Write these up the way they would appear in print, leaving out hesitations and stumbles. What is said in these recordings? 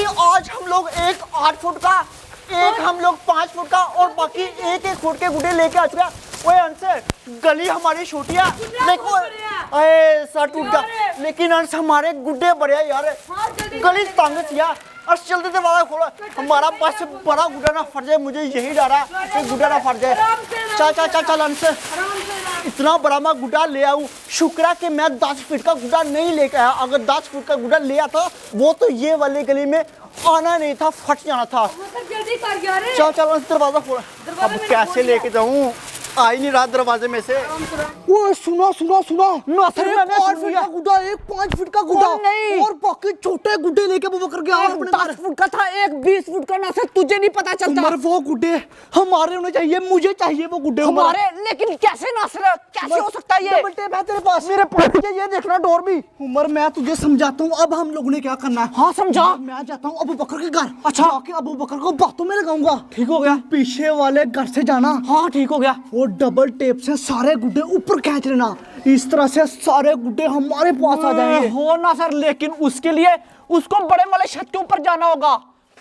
भाई आज हम लोग एक 8 फुट का, एक हम लोग 5 फुट का और बाकी एक फुट के गुड्डे लेके आ चुके हैं। ओए अंश, गली हमारी छोटी है, देखो अरे सर टूट गया, लेकिन अंश हमारे गुड्डे बड़े हैं यार, गली तंग सी है। और जल्दी से वाला खोलो, हमारा बस बड़ा गुड्डा ना फट जाए, मुझे यही डर है कि गुड्डा ना फट जाए। चल चल चल चल अंश, इतना बड़ा मैं गुड्डा ले आऊँ, शुक्र है कि मैं 10 फीट का गुड्डा नहीं लेकर आया। अगर 10 फीट का गुड्डा ले आता वो तो ये वाली गली में आना नहीं था, फट जाना था। चल चल दरवाजा खोल, अब कैसे लेके जाऊँ, आ ही नहीं रहा दरवाजे में से। वो सुनो सुनो सुनो, नासिर मैंने 8 फीट का गुड्डा, एक 5 फीट का गुड्डा नहीं, और बाकी छोटे गुड्डे लेके वो कर गया। एक 10 फुट का था, एक 20 फुट का। नासिर तुझे नहीं पता चलता? उमर वो गुड्डे हमारे होने चाहिए, मुझे चाहिए वो गुड्डे हमारे। लेकिन कैसे नासिर, कैसे हो सकता है ये? डबल टेप है तेरे पास? मेरे पास ये देखना डोर भी। उमर मैं तुझे समझाता हूँ, अब हम लोगों ने क्या करना है। हाँ समझा। मैं जाता हूँ अबू बकर के घर, अच्छा जाके अबू बकर को बातों में लगाऊंगा। ठीक हो गया। पीछे वाले घर से जाना। हाँ ठीक हो गया। वो डबल टेप से सारे गुड्डे ऊपर खींच लेना, इस तरह से सारे गुड्डे हमारे पास आ जाएंगे। हो ना सर, लेकिन उसके लिए उसको बड़े वाले छत के ऊपर जाना होगा।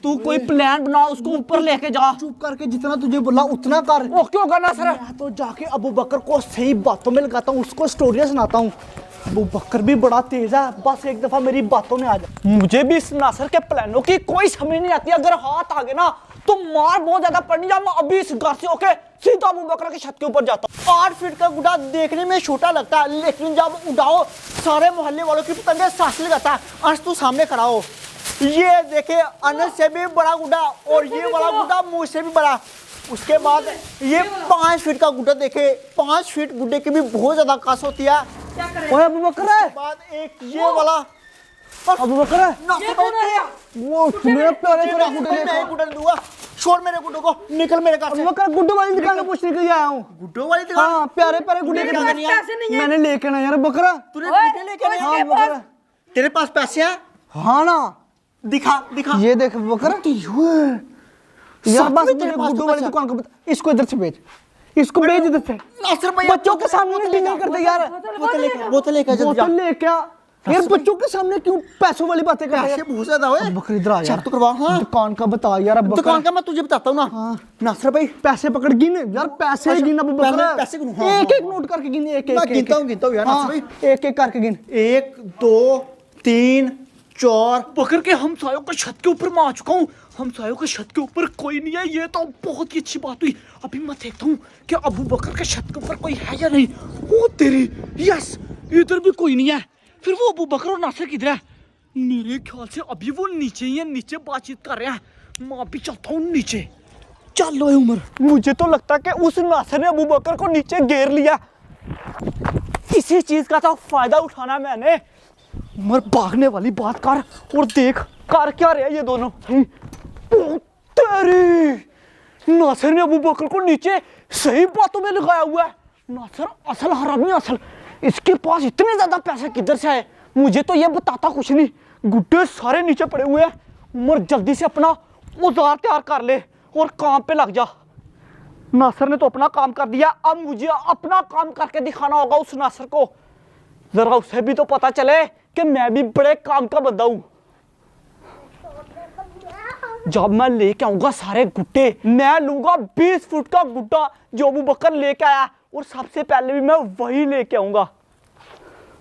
तू कोई प्लान बना, उसको ऊपर लेके जा। चुप करके जितना तुझे बोला उतना कर। वो क्यों करना सर? मैं तो जाके अबू बकर को सही बातों में लगाता हूँ, उसको स्टोरियां सुनाता हूँ। अबू बकर भी बड़ा तेज है, बस एक दफा मेरी बातों में आ जा। मुझे भी इस नासिर के प्लानों की कोई समझ नहीं आती। अगर हाथ आ गए ना तो मार बहुत ज्यादा पड़नी। जा, मैं अभी इस घर से होके सीधा अबू बकर के छत के ऊपर जाता हूँ। 8 फीट का गुड्डा देखने में छोटा लगता है, लेकिन जब उड़ाओ सारे मोहल्ले वालों की पतंगे सांस लगाता है। अंश तू सामने खड़ा हो, ये देखे अनस से भी बड़ा गुड्डा और ये वाला गुड्डा मुझसे भी बड़ा। उसके बाद ये 5 फीट का गुड्डा देखे, 5 फीट गुड्डे की भी बहुत ज्यादा कस होती है। ओए अबू बकर है, बाद एक ये वाला अबू बकर है, वो मेरे प्यारे प्यारे गुड्डे मैं गुड्डा दूंगा। छोड़ मेरे गुड्डो को, निकल मेरे घर से। अबू बकर गुड्डे वाली दुकान में पूछने के लिए आया हूँ। गुड्डो वाली दुकान? हाँ प्यारे प्यारे गुड्डे के मैंने लेके ना यार बकरा। तूने गुड्डे लेके आया? हाँ बकरा। तेरे पास पैसे हैं? हाँ ना, दिखा दिखा। ये देख बकरा यार, बस मुझे गुड्डो वाली दुकान का बता। इसको इधर से भेज, इसको भेज इधर से। नासिर भैया बच्चों के सामने डील करते यार। बोतल लेके जल्दी जा। बोतल लेके आ यार, बच्चों के सामने क्यों पैसों वाली बातें कर रहे पैसे बहुत ज्यादा हुए। बकरी इधर आ यार, तो करवा। हाँ दुकान का बता यार। अब दुकान का मैं तुझे बताता हूँ ना। हाँ नासिर भाई पैसे पकड़ गिन यार, पैसे गिन अब बकरा। पैसे गिन, एक एक नोट करके गिन, एक एक। मैं गिनता हूँ यार नासिर भाई, एक एक करके गिन। 1 2 3 4। बकर के हमसायों के छत के ऊपर मैं आ चुका हूँ। हमसायों के छत के ऊपर कोई नहीं है, ये तो बहुत ही अच्छी बात हुई। अभी मैं देखता हूँ कि अबू बकर के छत के ऊपर कोई है या नहीं। ओ तेरी, यस इधर भी कोई नहीं है। फिर वो अबू बकर और नासिर किधर है? मेरे ख्याल से अभी वो नीचे ही है, नीचे बातचीत कर रहे हैं। मैं अभी चलता हूँ नीचे। चल लो उमर, मुझे तो लगता है कि उस नासिर ने अबू बकर को नीचे घेर लिया। इसी चीज का तो फायदा उठाना मैंने। उमर भागने वाली बात कर और देख कर क्या रहे ये दोनों। तेरी, नासिर ने अबू बकर को नीचे सही बातों में लगाया हुआ है। नासिर असल हरामी, असल। इसके पास इतने ज्यादा पैसे किधर से आए? मुझे तो ये बताता कुछ नहीं। गुड्डे सारे नीचे पड़े हुए हैं। उमर जल्दी से अपना औजार तैयार कर ले और काम पे लग जा। नासिर ने तो अपना काम कर दिया, अब मुझे अपना काम करके दिखाना होगा उस नासिर को। जरा उसे भी तो पता चले कि मैं भी बड़े काम का बंदा हूं। जब मैं लेके आऊंगा सारे गुड्डे, मैं लूंगा 20 फुट का गुड्डा जो अबू बकर लेके आया, और सबसे पहले भी मैं वही लेके आऊंगा।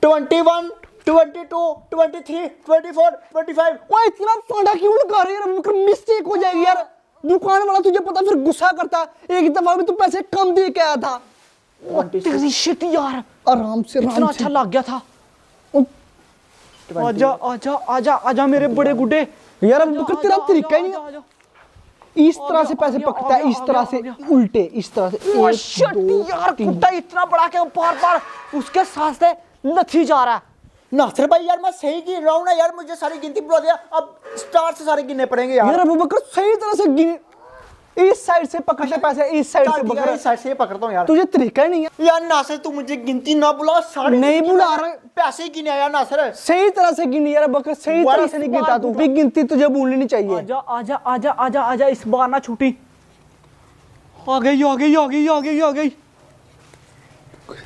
21 22 23 24 25। ओए इतना फाड़ा क्यों लगा रहे यार? मिस्टेक हो जाएगी यार। दुकान वाला तुझे पता फिर गुस्सा करता। एक दफा भी तू पैसे कम दे के आया था। तेरी शिट यार, आराम से इतना अच्छा लग गया था। आजा आजा आजा आजा मेरे बड़े गुड्डे। यार अब तेरा तरीका ही नहीं। इस तरह से पैसे पकड़ता है, इस तरह से उल्टे, इस तरह से। यार गुड्डा इतना बड़ा कि बार बार उसके साथ से लथी जा रहा है। नासिर भाई यार मैं सही गिन रहा हूँ ना यार, मुझे सारी गिनती बुला दिया। अब स्टार्ट से सारे गिनने पड़ेंगे यार। अबू बकर सही तरह से गिन, इस साइड से पकड़ते पैसे, इस साइड से पकड़। इस साइड से पकड़ता हूँ यार। तुझे तरीका ही नहीं है यार नासिर, तू मुझे गिनती ना बुला। सारे नहीं बुला रहे, पैसे गिने यार नासिर। सही तरह से गिन यार बकर, सही तरह से नहीं गिनता तू भी। गिनती तुझे भूलनी नहीं चाहिए। आजा आजा आजा आजा आजा, इस बार ना छूटी। आ गई आ गई आ गई आ गई आ गई।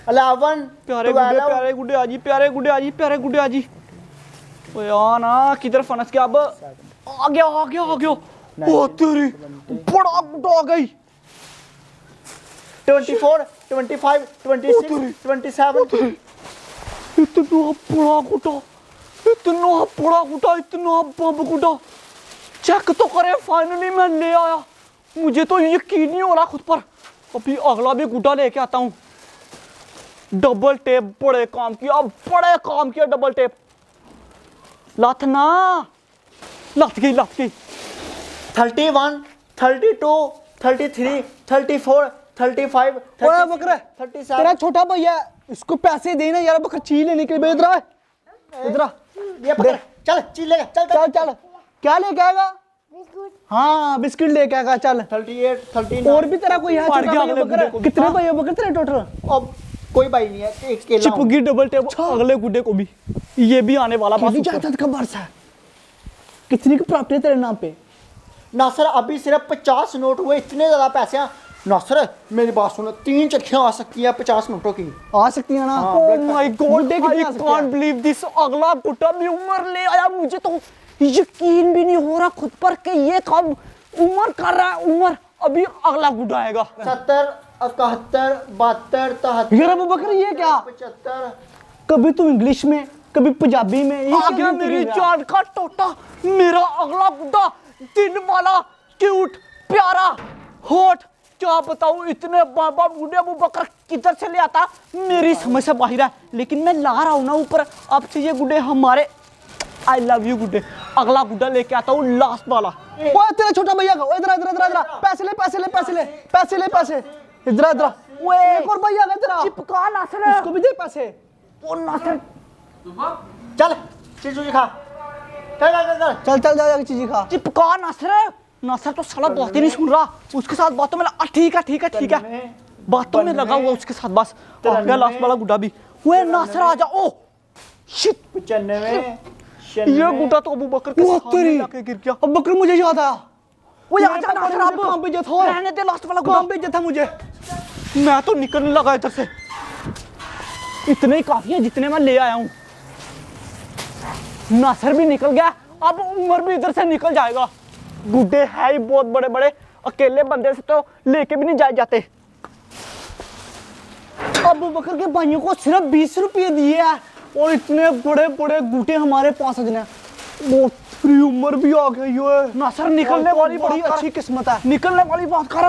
11 प्यारे गुड्डे आजी, प्यारे गुड्डे आजी, प्यारे गुड्डे आजी। ओए आ ना किधर फंस गया अब? आ गया ओ तेरी बड़ा गुड्डा आ गई 24 25 26 27 इतना बम गुड्डा चेक तो करे। फाइनली मैं ले आया, मुझे तो यकीन नहीं हो रहा खुद पर। अभी अगला भी गुड्डा लेके आता हूँ। डबल टेप बड़े काम किया डबल टेप। लत गई 31 32 33 34 35 ओए बकरे, 37 तेरा छोटा भैया इसको पैसे देना यार, बकरा चीज लेने के लिए। इधर आ ये पकड़, चल चीज लेगा, चल क्या लेके आएगा? हाँ बिस्किट लेके आएगा। चल 38 39 और भी तेरा कोई है छोटा भैया बकरा? कितने भैया बकरे तेरे टोटल? अब कोई भाई नहीं है, एक अकेला हूं। चिपकी डबल टेप अगले गुड्डे को भी, ये भी आने वाला। कितनी जायदाद का वारसा है? कितनी की प्रॉपर्टी है तेरे नाम पे? नासर अभी सिर्फ 50 नोट हुए, इतने ज्यादा पैसे हैं। नासर मेरी बात सुनो, 3 चक्कियां आ सकती हैं 50 नोटों की। आ सकती है ना? ओह माय गॉड, गुड्डे कितने आई आ सकते कांट हैं? Believe this. अगला गुड्डा भी उमर ले आया। मुझे तो यकीन भी नहीं हो रहा खुद पर कि ये काम उमर कर रहा है। उमर अभी अगला गुड्डा आएगा। 70 71 72 73 यार अबू बकर ये क्या? 75 कभी तू इंग्लिश में, कभी पंजाबी में, ये आ क्या गया गिनती मेरी गिन रहा है? जान का टोटा। मेरा अगला गुड्डा दिन वाला, क्यूट, प्यारा, हॉट। क्या बताऊं, इतने बाबा बूढ़े अबू बकर किधर से ले आता, मेरी समझ से बाहर है। लेकिन मैं ला रहा हूं ना ऊपर। अब से ये गुड्डे हमारे। आई लव यू गुड्डे। अगला गुड्डा लेके आता हूं, लास्ट वाला। ओए तेरा छोटा भैया का, इधर पैसे ले। इधर ओए एक और भैया का तेरा, चिपका नासर। इसको भी दे पैसे। ओ नासर, चल चीज खा, चल जा चीज खा। चिपका नासर। नासर तो साला बात ही नहीं सुन रहा। उसके साथ बातों में ठीक है। बातों में लगा हुआ उसके साथ बस। आ गया लास्ट वाला गुड्डा भी। ओए नासर आ जा। ओ शिट, 95 ये गुड्डा तो अबू बकर के सामने जाके गिर गया। अब बकर मुझे याद आया, वो आजा नासर, अब काम पे जता है। रहने दे लास्ट वाला गुड्डा। काम पे जता मुझे। मैं तो निकलने लगा इधर से। इतने ही काफी है जितने मैं ले आया हूं। नासर भी निकल गया, अब उमर भी इधर से निकल जाएगा। गुड्डे है ही बहुत बड़े बड़े, अकेले बंदे से तो लेके भी नहीं जाए जाते। अबू बकर के भाइयों को सिर्फ 20 रुपये दिए हैं और इतने बड़े बड़े गुटे हमारे पास हैं। वो फ्री उमर भी आ गई है। नासर निकलने वाली बड़ी बात कर। अच्छी किस्मत है। निकलने वाली बात कर।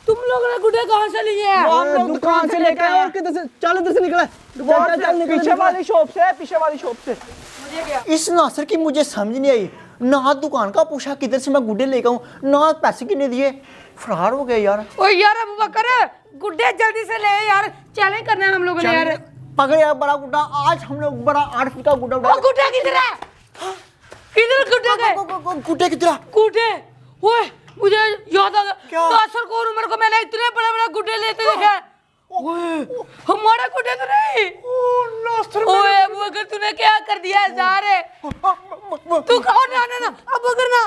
तुम लोग ने गुड्डे कहाँ से लिए हैं? हम लोग दुकान से लेके आए और किधर से? चल इधर से निकले। पीछे वाली शॉप से। इस नासर की मुझे समझ नहीं आई। ना दुकान का पूछा किधर से मैं गुड्डे लेकर आऊं, ना पैसे कितने दिए, फरार हो गए यार। ओ यार अबू बकर, गुड्डे जल्दी से ले यार, चैलेंज करना है हम लोगों ने यार। पकड़ यार बड़ा गुड्डा, आज हम लोग बड़ा 8 फीट का गुड्डा ओ उठाया। गुड्डे किधर है? किधर गुड्डे गए? गुड्डे किधर? गुड्डे, ओए मुझे याद आ गया। क्या? नासर को और उमर को मैंने इतने बड़े बड़े गुड्डे लेते देखे। ओए हमारा गुड्डे तो नहीं। ओए अबू बकर तूने क्या कर दिया है ज़ारे? तू कहो ना अब बकर ना